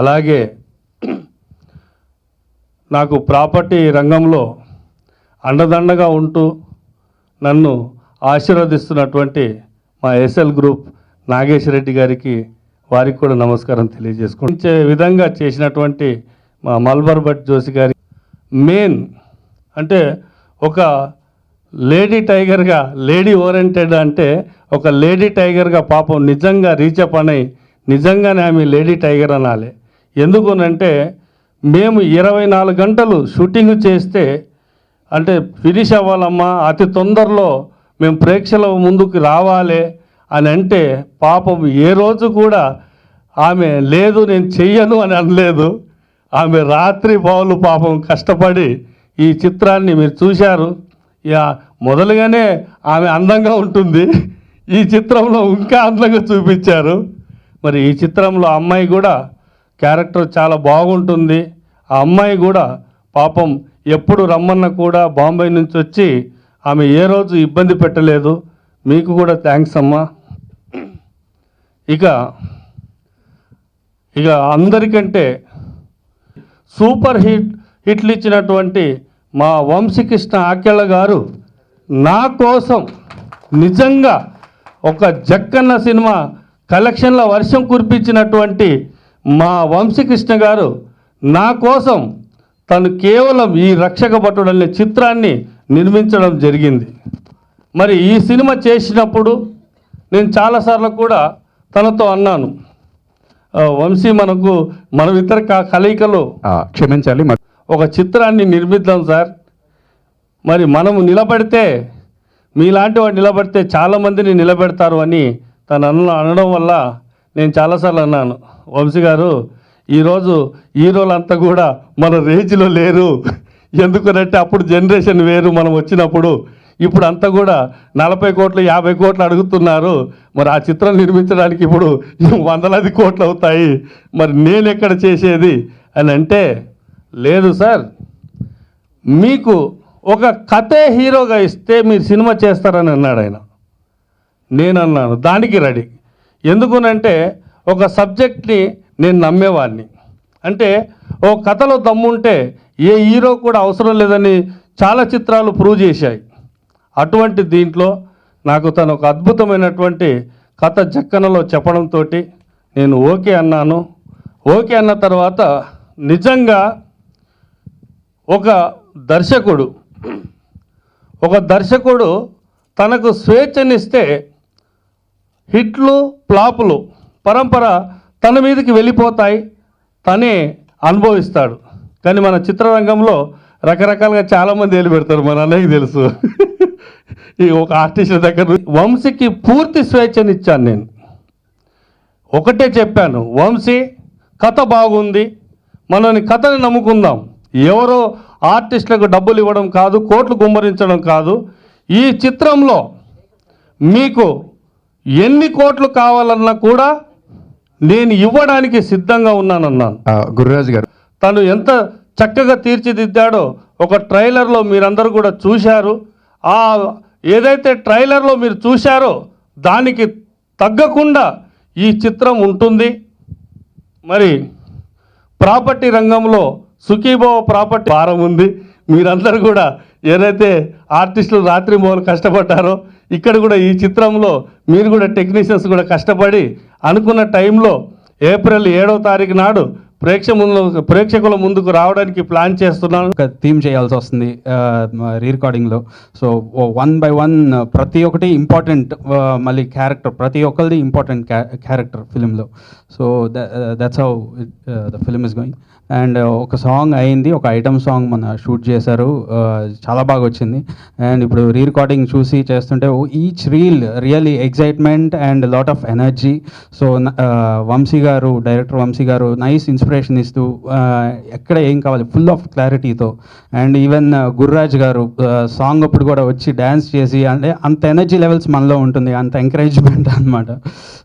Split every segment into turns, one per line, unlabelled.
అలాగే నాకు ప్రాపర్టీ రంగంలో అండదండగా ఉంటూ నన్ను ఆశీర్వదిస్తున్నటువంటి మా ఎస్ఎల్ గ్రూప్ నాగేశ్వర రెడ్డి గారికి వారికి కూడా నమస్కారం తెలియజేసుకుంటే విధంగా చేసినటువంటి మా మల్బర్ భట్ జోషి గారి మెయిన్ అంటే ఒక లేడీ టైగర్గా, లేడీ ఓరియంటెడ్ అంటే ఒక లేడీ టైగర్గా పాపం నిజంగా రీచప్ అని నిజంగానే ఆమె లేడీ టైగర్ అనాలి. ఎందుకునంటే మేము 24 గంటలు షూటింగ్ చేస్తే అంటే ఫినిష్ అవ్వాలమ్మా, అతి తొందరలో మేము ప్రేక్షకుల ముందుకు రావాలి అని అంటే పాపం ఏ రోజు కూడా ఆమె లేదు నేను చెయ్యను అని అనలేదు. ఆమె రాత్రి పౌలు పాపం కష్టపడి ఈ చిత్రాన్ని మీరు చూశారు. మొదలుగానే ఆమె అందంగా ఉంటుంది, ఈ చిత్రంలో ఇంకా అందంగా చూపించారు. మరి ఈ చిత్రంలో అమ్మాయి కూడా క్యారెక్టర్ చాలా బాగుంటుంది. ఆ అమ్మాయి కూడా పాపం ఎప్పుడు రమ్మన్నా కూడా బాంబే నుంచి వచ్చి ఆమె ఏ రోజు ఇబ్బంది పెట్టలేదు. మీకు కూడా థ్యాంక్స్ అమ్మా. ఇక అందరికంటే సూపర్ హిట్లు ఇచ్చినటువంటి మా వంశీకృష్ణ ఆకెళ్ళ గారు నా కోసం నిజంగా ఒక జక్కన్న సినిమా కలెక్షన్ల వర్షం కురిపించినటువంటి మా వంశీకృష్ణ గారు నా కోసం తను కేవలం ఈ రక్షక భటుడు అనే చిత్రాన్ని నిర్మించడం జరిగింది. మరి ఈ సినిమా చేసినప్పుడు నేను చాలాసార్లు కూడా తనతో అన్నాను, వంశీ మనం ఇద్దరు కలయికలు
క్షమించాలి,
ఒక చిత్రాన్ని నిర్మిద్దాం సార్. మరి మనము నిలబడితే మీలాంటి వాడు నిలబడితే చాలామందిని నిలబెడతారు అని తను అనడం వల్ల నేను చాలాసార్లు అన్నాను, వంశీ గారు ఈరోజు హీరోలంతా కూడా మన రేంజ్లో లేరు. ఎందుకనంటే అప్పుడు జనరేషన్ వేరు, మనం వచ్చినప్పుడు ఇప్పుడు అంతా కూడా 40 కోట్లు 50 కోట్లు అడుగుతున్నారు. మరి ఆ చిత్రం నిర్మించడానికి ఇప్పుడు 100 కోట్లు అవుతాయి. మరి నేను ఎక్కడ చేసేది అని అంటే, లేదు సార్, మీకు ఒక కథే హీరోగా ఇస్తే మీరు సినిమా చేస్తారని అన్నాడు ఆయన. నేను అన్నాను దానికి రెడీ. ఎందుకునంటే ఒక సబ్జెక్ట్ని నేను నమ్మేవాడిని. అంటే ఓ కథలో దమ్ముంటే ఏ హీరో కూడా అవసరం లేదని చాలా చిత్రాలు ప్రూవ్ చేశాయి. అటువంటి దీంట్లో నాకు తను ఒక అద్భుతమైనటువంటి కథ జక్కనలో చెప్పడంతో నేను ఓకే అన్నాను. ఓకే అన్న తర్వాత నిజంగా ఒక దర్శకుడు తనకు స్వేచ్ఛనిస్తే హిట్లు ఫ్లాపులు పరంపర తన మీదకి వెళ్ళిపోతాయి, తనే అనుభవిస్తాడు. కానీ మన చిత్రరంగంలో రకరకాలుగా చాలామంది వెళ్ళి పెడతారు, మన అన్నయ్యకి తెలుసు. ఈ ఒక ఆర్టిస్ట్ దగ్గర వంశీకి పూర్తి స్వేచ్ఛనిచ్చాను. నేను ఒకటే చెప్పాను, వంశీ కథ బాగుంది, మనని కథని నమ్ముకుందాం. ఎవరో ఆర్టిస్టులకు డబ్బులు ఇవ్వడం కాదు, కోట్లు గుమ్మరించడం కాదు. ఈ చిత్రంలో మీకు ఎన్ని కోట్లు కావాలన్నా కూడా నేను ఇవ్వడానికి సిద్ధంగా ఉన్నానన్నాను.
గురురాజు గారు
తను ఎంత చక్కగా తీర్చిదిద్దాడో ఒక ట్రైలర్లో మీరందరూ కూడా చూశారు. ఏదైతే ట్రైలర్లో మీరు చూశారో దానికి తగ్గకుండా ఈ చిత్రం ఉంటుంది. మరి ప్రాపర్టీ రంగంలో సుఖీభావ ప్రాపర్టీ భారం ఉంది. మీరందరూ కూడా ఏదైతే ఆర్టిస్టులు రాత్రి మొదలు కష్టపడ్డారో ఇక్కడ కూడా ఈ చిత్రంలో మీరు కూడా టెక్నీషియన్స్ కూడా కష్టపడి అనుకున్న టైంలో ఏప్రిల్ 7వ తారీఖు నాడు ప్రేక్షకుల ముందుకు రావడానికి ప్లాన్ చేస్తున్నాను.
ఒక థీమ్ చేయాల్సి వస్తుంది రీరికార్డింగ్లో. సో 1 by 1 ప్రతి ఒక్కటి ఇంపార్టెంట్, మళ్ళీ క్యారెక్టర్ ప్రతి ఒక్కరిది ఇంపార్టెంట్ క్యారెక్టర్ ఫిలింలో. So that's how the film is going. And ఒక సాంగ్ అయింది, ఒక ఐటమ్ సాంగ్ మన షూట్ చేశారు, చాలా బాగా వచ్చింది. అండ్ ఇప్పుడు రీరికార్డింగ్ చూసి చేస్తుంటే each reel really excitement and lot of energy. So Vamsi గారు, డైరెక్టర్ వంశీ గారు నైస్ ఇన్స్పిరేషన్ ఇస్తూ ఎక్కడ ఏం కావాలి ఫుల్ ఆఫ్ క్లారిటీతో. అండ్ ఈవెన్ గుర్రాజ్ గారు సాంగ్ అప్పుడు కూడా వచ్చి డ్యాన్స్ చేసి, అంటే అంత ఎనర్జీ లెవెల్స్ మనలో ఉంటుంది, అంత ఎంకరేజ్మెంట్ అనమాట.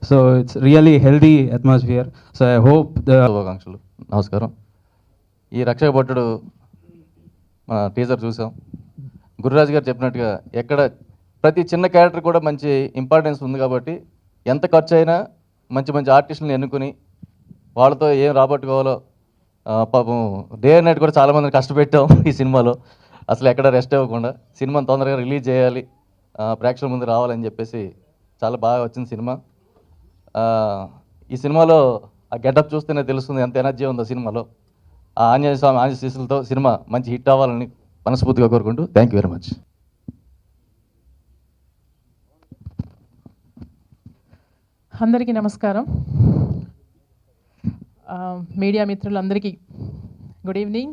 So it's really healthy atmosphere. So I hope
శుభాకాంక్షలు. నమస్కారం. ఈ రక్షక భటుడు మన టీజర్ చూసాం. గురురాజు గారు చెప్పినట్టుగా ఎక్కడ ప్రతి చిన్న క్యారెక్టర్ కూడా మంచి ఇంపార్టెన్స్ ఉంది కాబట్టి ఎంత ఖర్చు అయినా మంచి మంచి ఆర్టిస్టులను ఎన్నుకుని వాళ్ళతో ఏం రాబట్టుకోవాలో పాపం డే అండ్ నైట్ కూడా చాలామందిని కష్టపెట్టాం ఈ సినిమాలో. అసలు ఎక్కడ రెస్ట్ ఇవ్వకుండా సినిమాని తొందరగా రిలీజ్ చేయాలి, ప్రేక్షకుల ముందు రావాలని చెప్పేసి చాలా బాగా వచ్చింది సినిమా. ఈ సినిమాలో ఆ గెటప్ చూస్తేనే తెలుస్తుంది ఎంత ఎనర్జీ ఉందో సినిమాలో. ఆ ఆంజనేయ స్వామి ఆశీస్సులతో సినిమా మంచి హిట్ అవ్వాలని మనస్ఫూర్తిగా కోరుకుంటూ థ్యాంక్ యూ వెరీ మచ్.
అందరికీ నమస్కారం. మీడియా మిత్రులందరికీ good evening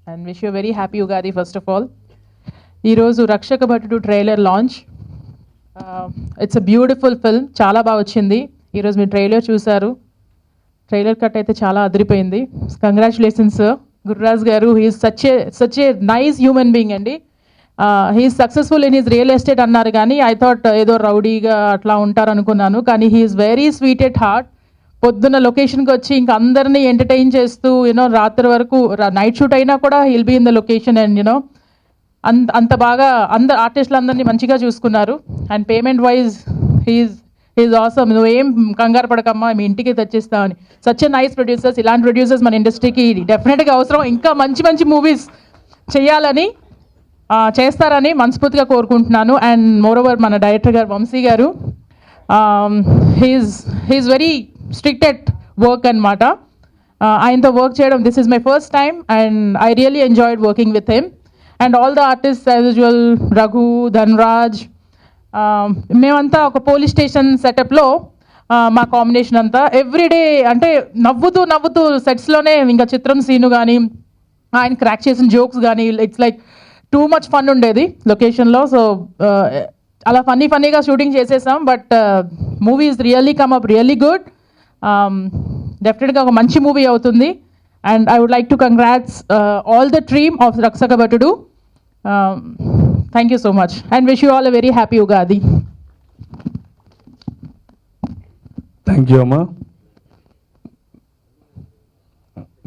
and wish you very happy Ugadi. First of all, ఈరోజు Rakshaka Bhatudu trailer launch. It's a beautiful film, చాలా బాగా వచ్చింది. ఈరోజు మీరు ట్రైలర్ చూశారు, ట్రైలర్ కట్ అయితే చాలా అదిరిపోయింది. Congratulations sir, Gururaj garu. He's such a nice human being అండి. He's successful in his real estate అన్నారు కానీ ఐ థాట్ ఏదో రౌడీగా అట్లా ఉంటారు అనుకున్నాను, కానీ he's very sweet at heart. పొద్దున్న లొకేషన్కి వచ్చి ఇంకా అందరినీ ఎంటర్టైన్ చేస్తూ యూనో రాత్రి వరకు నైట్ షూట్ అయినా కూడా he'll be in the location and you know అంత బాగా అందరు ఆర్టిస్టులు అందరినీ మంచిగా చూసుకున్నారు. And payment wise he's awesome. నువ్వేం కంగారు పడకమ్మా, మీ ఇంటికి తెచ్చిస్తామని. Such a nice producers. ఇలాంటి ప్రొడ్యూసర్స్ మన ఇండస్ట్రీకి డెఫినెట్గా అవసరం. ఇంకా మంచి మంచి మూవీస్ చేయాలని చేస్తారని మనస్ఫూర్తిగా కోరుకుంటున్నాను. అండ్ మోరోవర్ మన డైరెక్టర్ గారు వంశీ గారు, he's very strict at work అనమాట. ఆయనతో వర్క్ చేయడం this is my first time and I really enjoyed working with him. And all the artist as usual, Raghu, Dhanraj, మేమంతా ఒక పోలీస్ స్టేషన్ సెటప్లో మా కాంబినేషన్ అంతా ఎవ్రీడే అంటే నవ్వుతూ సెట్స్లోనే ఇంకా చిత్రం సీను కానీ ఆయన క్రాక్ చేసిన జోక్స్ కానీ it's like too much fun ఉండేది లొకేషన్లో. సో అలా ఫన్నీగా షూటింగ్ చేసేసాం. But movie is really come up really good. డెఫినెట్గా ఒక మంచి మూవీ అవుతుంది. And I would like to congrats all the team of Rakshaka Bhatudu. Thank you so much and wish you all a very happy Ugadi.
Thank you అమ్మా.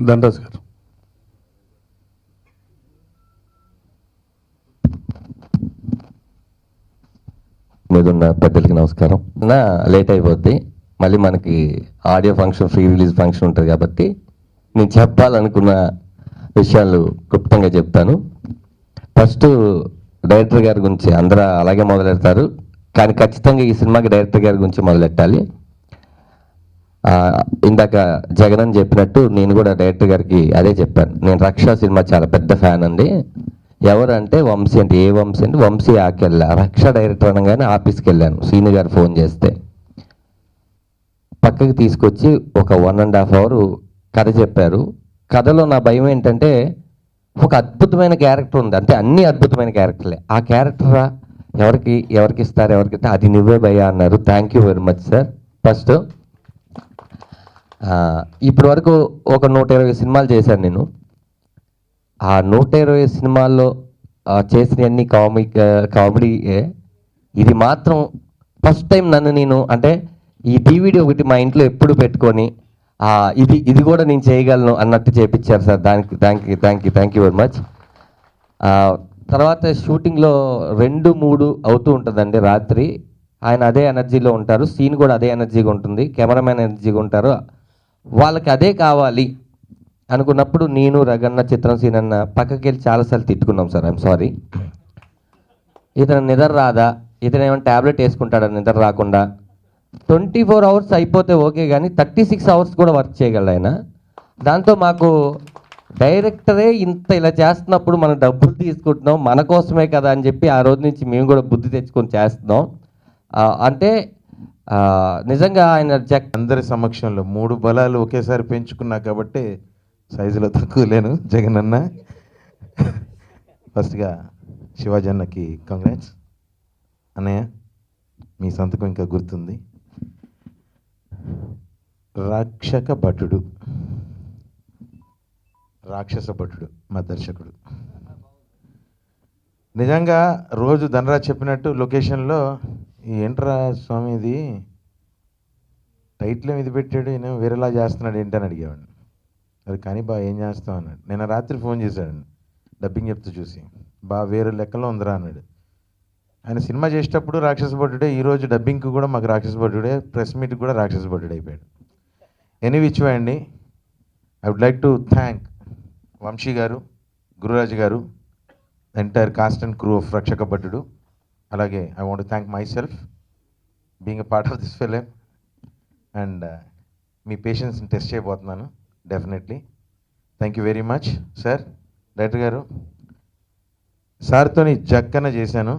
ధనరాజ్ గారు.
మీద ఉన్న పెద్దలకి నమస్కారం. లేట్ అయిపోద్ది, మళ్ళీ మనకి audio function, free release function ఉంటుంది కాబట్టి నేను చెప్పాలనుకున్న విషయాలు క్లుప్తంగా చెప్తాను. ఫస్ట్ డైరెక్టర్ గారి గురించి అందరూ అలాగే మొదలెడతారు, కానీ ఖచ్చితంగా ఈ సినిమాకి డైరెక్టర్ గారి గురించి మొదలెట్టాలి. ఇందాక జగన్ అని చెప్పినట్టు నేను కూడా డైరెక్టర్ గారికి అదే చెప్పాను. నేను రక్ష సినిమా చాలా పెద్ద ఫ్యాన్ అండి. ఎవరు అంటే వంశీ, అంటే ఏ వంశీ అంటే వంశీ ఆకెళ్ళా. రక్ష డైరెక్టర్ అనగానే ఆఫీస్కి వెళ్ళాను. సీని గారు ఫోన్ చేస్తే పక్కకి తీసుకొచ్చి ఒక 1.5 hour కథ చెప్పారు. కథలో నా భయం ఏంటంటే ఒక అద్భుతమైన క్యారెక్టర్ ఉంది, అంటే అన్ని అద్భుతమైన క్యారెక్టర్లే. ఆ క్యారెక్టరా ఎవరికి ఇస్తారు, ఎవరికి అది నువ్వే భయ్యా అన్నారు. Thank you very much sir. First ఇప్పటి వరకు ఒక 120 సినిమాలు చేశాను నేను. ఆ 120 సినిమాల్లో చేసినవన్నీ కామెడీయే. ఇది మాత్రం ఫస్ట్ టైం నన్ను నేను అంటే ఈ DVD ఒకటి మా ఇంట్లో ఎప్పుడు పెట్టుకొని ఇది కూడా నేను చేయగలను అన్నట్టు చేపించారు సార్. దానికి థ్యాంక్ యూ వెరీ మచ్. తర్వాత షూటింగ్లో 2-3 అవుతూ ఉంటుందండి రాత్రి. ఆయన అదే ఎనర్జీలో ఉంటారు, సీన్ కూడా అదే ఎనర్జీగా ఉంటుంది, కెమెరామెన్ ఎనర్జీగా ఉంటారు. వాళ్ళకి అదే కావాలి అనుకున్నప్పుడు నేను, రగన్న, చిత్రం సీన్ అన్న పక్కకి వెళ్ళి చాలాసార్లు తిట్టుకున్నాం సార్. I'm sorry. ఇతను నిద్ర రాదా, ఇతను ఏమైనా ట్యాబ్లెట్ వేసుకుంటాడా నిద్ర రాకుండా. 24 hours అయిపోతే ఓకే, కానీ 36 hours కూడా వర్క్ చేయగలడు ఆయన. దాంతో మాకు డైరెక్టరే ఇంత ఇలా చేస్తున్నప్పుడు మనం డబ్బులు తీసుకుంటున్నాం మన కోసమే కదా అని చెప్పి ఆ రోజు నుంచి మేము కూడా బుద్ధి తెచ్చుకొని చేస్తున్నాం. అంటే నిజంగా ఆయన
అందరి సమక్షంలో 3 బలాలు ఒకేసారి పెంచుకున్నా కాబట్టి సైజులో తక్కువ లేను జగన్ అన్న. ఫస్ట్గా శివాజీ అన్నకి కంగ్రాట్స్ అన్నయ్య, మీ సంతకం ఇంకా గుర్తుంది. రక్షక భటుడు, రాక్షస భటుడు మా దర్శకుడు. నిజంగా రోజు ధనరాజ్ చెప్పినట్టు లొకేషన్లో ఏంట్రా స్వామి ఇది టైటిల్ ఇది పెట్టాడు, ఈయన వేరేలా చేస్తున్నాడు ఏంటని అడిగేవాడిని. అది కానీ బా ఏం చేస్తావు అన్నాడు. నిన్న రాత్రి ఫోన్ చేశాడు డబ్బింగ్ చెప్తూ చూసి, బా వేరే లెక్కలో ఉందిరా అన్నాడు. ఆయన సినిమా చేసేటప్పుడు రాక్షస భటుడే, ఈరోజు డబ్బింగ్కి కూడా మాకు రాక్షస భటుడే, ప్రెస్ మీట్కి కూడా రాక్షస భటుడు అయిపోయాడు. ఎనీ విచ్ వే అండి, I would like to thank Vamshi garu, Gururaj garu, entire cast and crew of Rakshaka Bhatudu. అలాగే I want thank myself being a part of this film. And మీ పేషెన్స్ని టెస్ట్ చేయబోతున్నాను definitely. Thank you very much sir. Director garu, సార్తోని జక్కన చేశాను.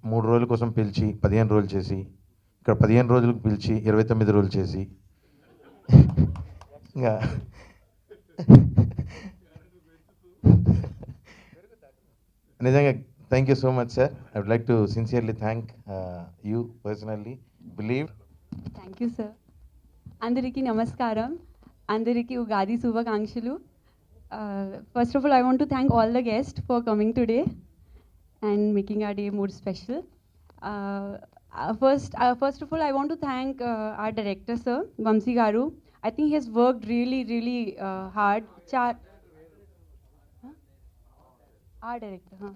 3 రోజుల కోసం పిలిచి 15 రోజులు చేసి, ఇక్కడ 15 రోజులకు పిలిచి 29 రోజులు చేసి, ఇంకా నిజంగా thank you so much sir. I would like to sincerely thank you personally. Believe.
Thank you sir. అందరికీ నమస్కారం, అందరికీ ఉగాది శుభాకాంక్షలు. First of all I want to thank all the guest for coming today and making our day more special. First of all, I want to thank our director, sir, Vamsi Garu. I think he has worked really hard. Our director, huh?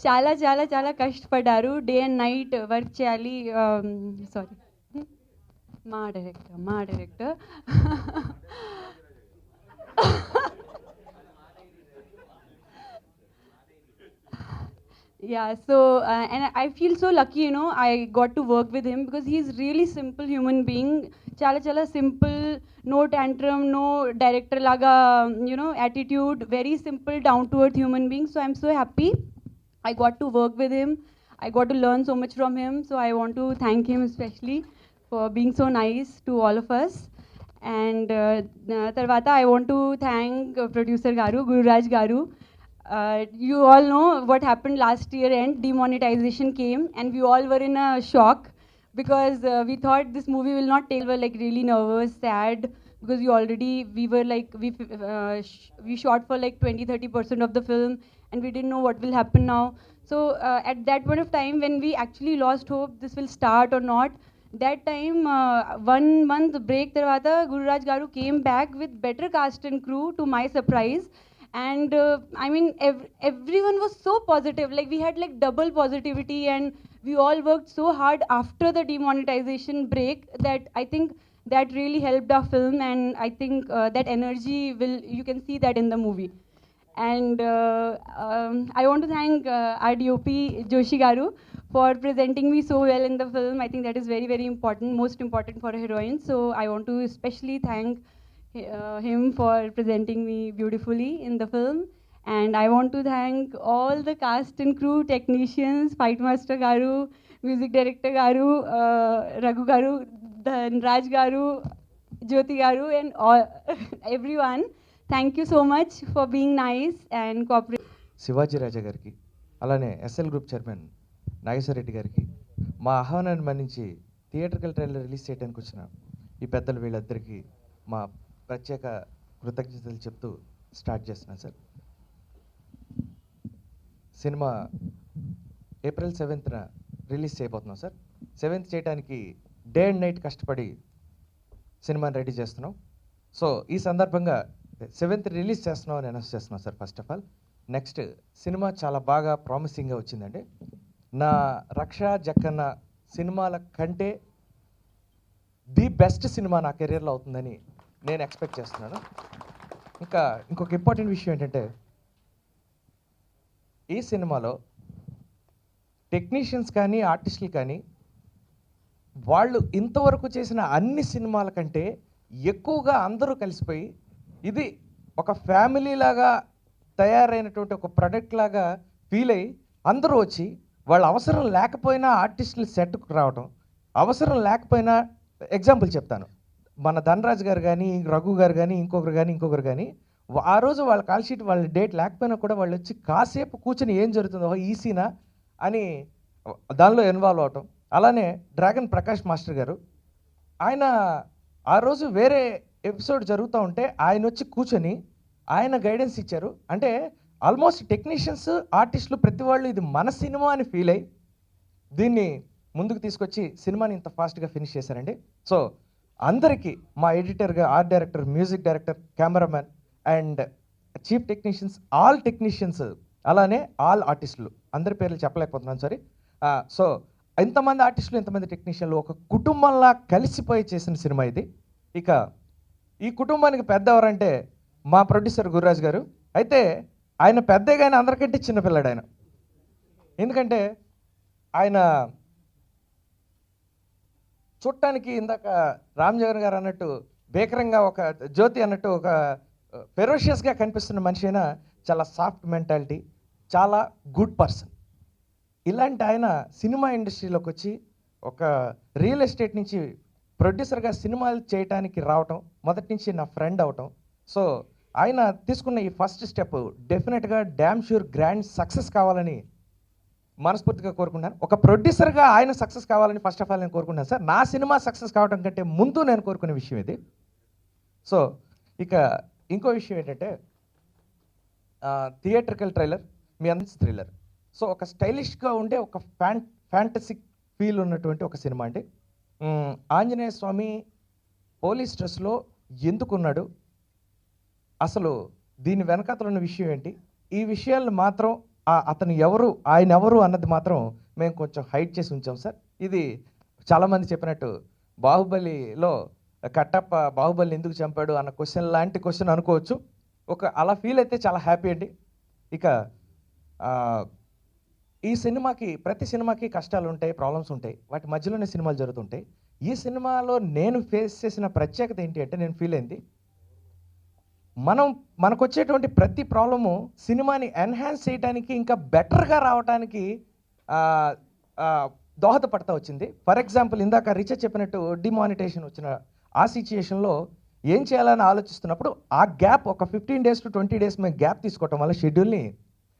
చాలా కష్టపడ్డారు. Day and night work చేయాలి. Sorry, మా director Yeah, so and I feel so lucky, you know, I got to work with him because he's really simple human being. Chala simple, no tantrum, no director laga, you know, attitude, very simple, down to earth human being. So I'm so happy I got to work with him. I got to learn so much from him. So I want to thank him especially for being so nice to all of us. And tarvata I want to thank producer Garu, Gururaj Garu. You all know what happened last year and demonetization came and we all were in a shock because we thought this movie will not take. We were like really nervous, sad because we shot for like 20-30% of the film and we didn't know what will happen now. So at that point of time when we actually lost hope this will start or not, that time 1 month break tarvata Gururaj Garu came back with better cast and crew to my surprise. And I mean everyone was so positive, like we had like double positivity and we all worked so hard after the demonetization break that I think that really helped our film. And I think that energy you can see that in the movie. And I want to thank our DOP Joshi Garu for presenting me so well in the film. I think that is very important, most important for a heroine. So I want to especially thank him for presenting me beautifully in the film. And I want to thank all the cast and crew, technicians, Fight Master Garu, Music Director Garu, Raghu Garu, Dhanraj Garu, Jyoti Garu, and all everyone. Thank you so much for being nice and cooperative.
Sivaji Raja గారికి, అలానే SL group chairman Nageswara Reddy గారికి, మా ఆహ్వానాన్ని మన్నించి theatrical trailer release చేయడానికి వచ్చిన ఈ పెద్దలు వీళ్ళిద్దరికీ మా ప్రత్యేక కృతజ్ఞతలు చెప్తూ స్టార్ట్ చేస్తున్నాను sir. Cinema April 7th release చేయబోతున్నాం సార్. 7th చేయడానికి డే అండ్ నైట్ కష్టపడి సినిమాని రెడీ చేస్తున్నాం. సో ఈ సందర్భంగా 7th రిలీజ్ చేస్తున్నాం అని అనౌన్స్ చేస్తున్నాం sir. First of all next cinema చాలా బాగా ప్రామిసింగ్గా వచ్చిందండి. నా రక్ష జక్కన్న సినిమాల కంటే ది బెస్ట్ సినిమా నా కెరీర్లో అవుతుందని నేను ఎక్స్పెక్ట్ చేస్తున్నాను. ఇంకొక ఇంపార్టెంట్ విషయం ఏంటంటే ఈ సినిమాలో టెక్నీషియన్స్ కానీ ఆర్టిస్టులు కానీ వాళ్ళు ఇంతవరకు చేసిన అన్ని సినిమాల కంటే ఎక్కువగా అందరూ కలిసిపోయి ఇది ఒక ఫ్యామిలీ లాగా తయారైనటువంటి ఒక ప్రొడక్ట్ లాగా ఫీల్ అయ్యి అందరూ వచ్చి వాళ్ళ అవసరం లేకపోయినా ఆర్టిస్టులు సెట్కు రావడం, అవసరం లేకపోయినా ఎగ్జాంపుల్ చెప్తాను, మన ధనరాజ్ గారు కానీ రఘు గారు కానీ ఇంకొకరు కానీ ఆ రోజు వాళ్ళ కాల్ షీట్ వాళ్ళ డేట్ లేకపోయినా కూడా వాళ్ళు వచ్చి కాసేపు కూర్చొని ఏం జరుగుతుందో ఈసీనా అని దానిలో ఇన్వాల్వ్ అవటం. అలానే డ్రాగన్ ప్రకాష్ మాస్టర్ గారు, ఆయన ఆ రోజు వేరే ఎపిసోడ్ జరుగుతూ ఉంటే ఆయన వచ్చి కూర్చొని ఆయన గైడెన్స్ ఇచ్చారు. అంటే ఆల్మోస్ట్ టెక్నీషియన్స్ ఆర్టిస్టులు ప్రతి వాళ్ళు ఇది మన సినిమా అని ఫీల్ అయ్యి దీన్ని ముందుకు తీసుకొచ్చి సినిమాని ఇంత ఫాస్ట్గా ఫినిష్ చేశారండి. సో అందరికీ మా ఎడిటర్గా, art director, music director, cameraman and chief technicians, all technicians, అలానే ఆల్ ఆర్టిస్టులు అందరి పేర్లు చెప్పలేకపోతున్నాను సారీ. సో ఇంతమంది ఆర్టిస్టులు, ఇంతమంది టెక్నీషియన్లు ఒక కుటుంబంలా కలిసిపోయి చేసిన సినిమా ఇది. ఇక ఈ కుటుంబానికి పెద్ద ఎవరంటే మా ప్రొడ్యూసర్ గురురాజ్ గారు. అయితే ఆయన పెద్దగా, ఆయన అందరికంటే చిన్నపిల్లాడు ఆయన. ఎందుకంటే ఆయన చూడటానికి ఇందాక రామ్ జగన్ గారు అన్నట్టు భీకరంగా, ఒక జ్యోతి అన్నట్టు ఒక ఫెరోషియస్గా కనిపిస్తున్న మనిషి అయినా చాలా సాఫ్ట్ మెంటాలిటీ, చాలా గుడ్ పర్సన్. ఇలాంటి ఆయన సినిమా ఇండస్ట్రీలోకి వచ్చి ఒక రియల్ ఎస్టేట్ నుంచి ప్రొడ్యూసర్గా సినిమాలు చేయడానికి రావటం, మొదటి నుంచి నా ఫ్రెండ్ అవటం. సో ఆయన తీసుకున్న ఈ ఫస్ట్ స్టెప్ డెఫినెట్గా డ్యామ్ షూర్ గ్రాండ్ సక్సెస్ కావాలని మనస్ఫూర్తిగా కోరుకుంటున్నాను. ఒక ప్రొడ్యూసర్గా ఆయన సక్సెస్ కావాలని ఫస్ట్ ఆఫ్ ఆల్ నేను కోరుకుంటున్నాను సార్. నా సినిమా సక్సెస్ కావడం కంటే ముందు నేను కోరుకునే విషయం ఇది. సో ఇక ఇంకో విషయం ఏంటంటే థియేట్రికల్ ట్రైలర్, మీ అందరి థ్రిల్లర్. సో ఒక స్టైలిష్గా ఉండే ఒక ఫ్యాంటసిక్ ఫీల్ ఉన్నటువంటి ఒక సినిమా అండి. ఆంజనేయ స్వామి పోలీస్ డ్రెస్లో ఎందుకున్నాడు, అసలు దీని వెనకాతలు ఉన్న విషయం ఏంటి, ఈ విషయాలను మాత్రం అతను ఎవరు, ఆయన ఎవరు అన్నది మాత్రం మేము కొంచెం హైడ్ చేసి ఉంచాం సార్. ఇది చాలామంది చెప్పినట్టు బాహుబలిలో కట్టప్ప బాహుబలి ఎందుకు చంపాడు అన్న క్వశ్చన్ లాంటి క్వశ్చన్ అనుకోవచ్చు. ఒక అలా ఫీల్ అయితే చాలా హ్యాపీ అండి. ఇక ఈ సినిమాకి, ప్రతి సినిమాకి కష్టాలు ఉంటాయి, ప్రాబ్లమ్స్ ఉంటాయి, వాటి మధ్యలోనే సినిమాలు జరుగుతుంటాయి. ఈ సినిమాలో నేను ఫేస్ చేసిన ప్రత్యేకత ఏంటి అంటే, నేను ఫీల్ అయింది, మనకు వచ్చేటువంటి ప్రతి ప్రాబ్లము సినిమాని ఎన్హాన్స్ చేయడానికి, ఇంకా బెటర్గా రావడానికి దోహదపడతా వచ్చింది. ఫర్ ఎగ్జాంపుల్ ఇందాక రిచర్ చెప్పినట్టు డిమానిటైజేషన్ వచ్చిన ఆ సిచ్యుయేషన్లో ఏం చేయాలని ఆలోచిస్తున్నప్పుడు ఆ గ్యాప్ ఒక 15 days to 20 days మేము గ్యాప్ తీసుకోవటం వల్ల షెడ్యూల్ని,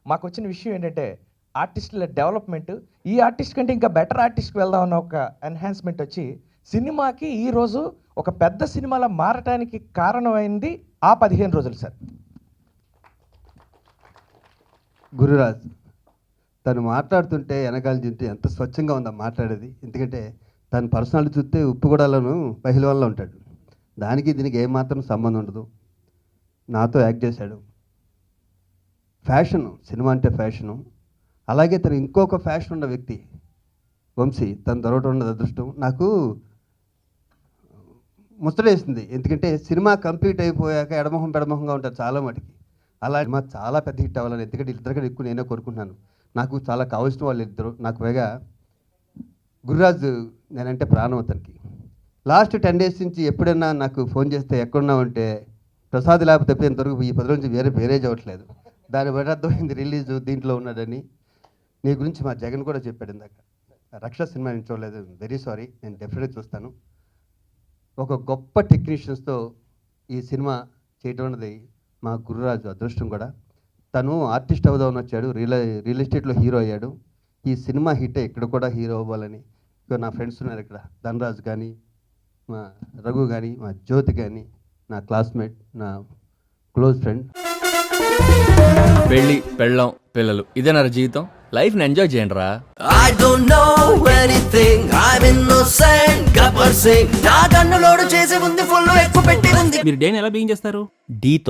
మాకు వచ్చిన విషయం ఏంటంటే ఆర్టిస్టుల డెవలప్మెంట్, ఈ ఆర్టిస్ట్ కంటే ఇంకా బెటర్ ఆర్టిస్ట్కి వెళ్దాం అన్న ఒక ఎన్హాన్స్మెంట్ వచ్చి సినిమాకి ఈరోజు ఒక పెద్ద సినిమాలో మారటానికి కారణమైంది ఆ 15 రోజులు సార్.
గురురాజ్ తను మాట్లాడుతుంటే వెనకాల చూస్తే ఎంత స్వచ్ఛంగా ఉందా మాట్లాడేది. ఎందుకంటే తన పర్సనాలిటీ చూస్తే ఉప్పుగూడలోను పహిల్వాన్లో ఉంటాడు. దానికి దీనికి ఏమాత్రం సంబంధం ఉండదు. నాతో యాక్ట్ చేశాడు. ఫ్యాషను, సినిమా అంటే ఫ్యాషను. అలాగే తను ఇంకొక ఫ్యాషన్ ఉన్న వ్యక్తి వంశీ, తను దొరకటం ఉన్నది అదృష్టం. నాకు ముచ్చటేసింది, ఎందుకంటే సినిమా కంప్లీట్ అయిపోయాక ఎడమొహం పెడమొహంగా ఉంటారు చాలా మటుకి. అలా సినిమా చాలా పెద్ద హిట్ అవ్వాలని, ఎందుకంటే ఇద్దరికంటే ఎక్కువ నేనే కోరుకుంటున్నాను. నాకు చాలా కావాల్సిన వాళ్ళు ఇద్దరు. నాకు పైగా గురురాజు నేనంటే ప్రాణం అతనికి. లాస్ట్ 10 days నుంచి ఎప్పుడైనా నాకు ఫోన్ చేస్తే ఎక్కడున్నామంటే ప్రసాద్ లేకపోతే తప్పినంతవరకు ఈ 10 రోజుల నుంచి వేరే చదవట్లేదు. దాని బట్టి అర్థమైంది రిలీజ్ దీంట్లో ఉన్నాడని. నీ గురించి మా జగన్ కూడా చెప్పాడు ఇందాక. రక్ష సినిమా నేను చూడలేదు, వెరీ సారీ, నేను డెఫినెట్గా చూస్తాను. ఒక గొప్ప టెక్నీషియన్స్తో ఈ సినిమా చేయటం అన్నది మా గురురాజు అదృష్టం కూడా. తను ఆర్టిస్ట్ అవుదామని వచ్చాడు, రియల్ ఎస్టేట్లో హీరో అయ్యాడు. ఈ సినిమా హిట్ ఇక్కడ కూడా హీరో అవ్వాలని. ఇక నా ఫ్రెండ్స్ ఉన్నారు ఇక్కడ, ధనరాజ్ కానీ, మా రఘు కానీ, మా జ్యోతి కానీ, నా క్లాస్మేట్, నా క్లోజ్ ఫ్రెండ్.
పెళ్ళి, పెళ్ళం, పిల్లలు, ఇదేనా జీవితం? లైఫ్ని ఎంజాయ్ చేయండి రా.
I don't know anything, I'm innocent, Gabbar Singh. నా కన్నులోడు చేసి ఉంది ఫుల్ ఎక్కువ పెట్టి ఉంది.
మీరు డేని ఎలా బిగిన్ చేస్తారు? డీతో.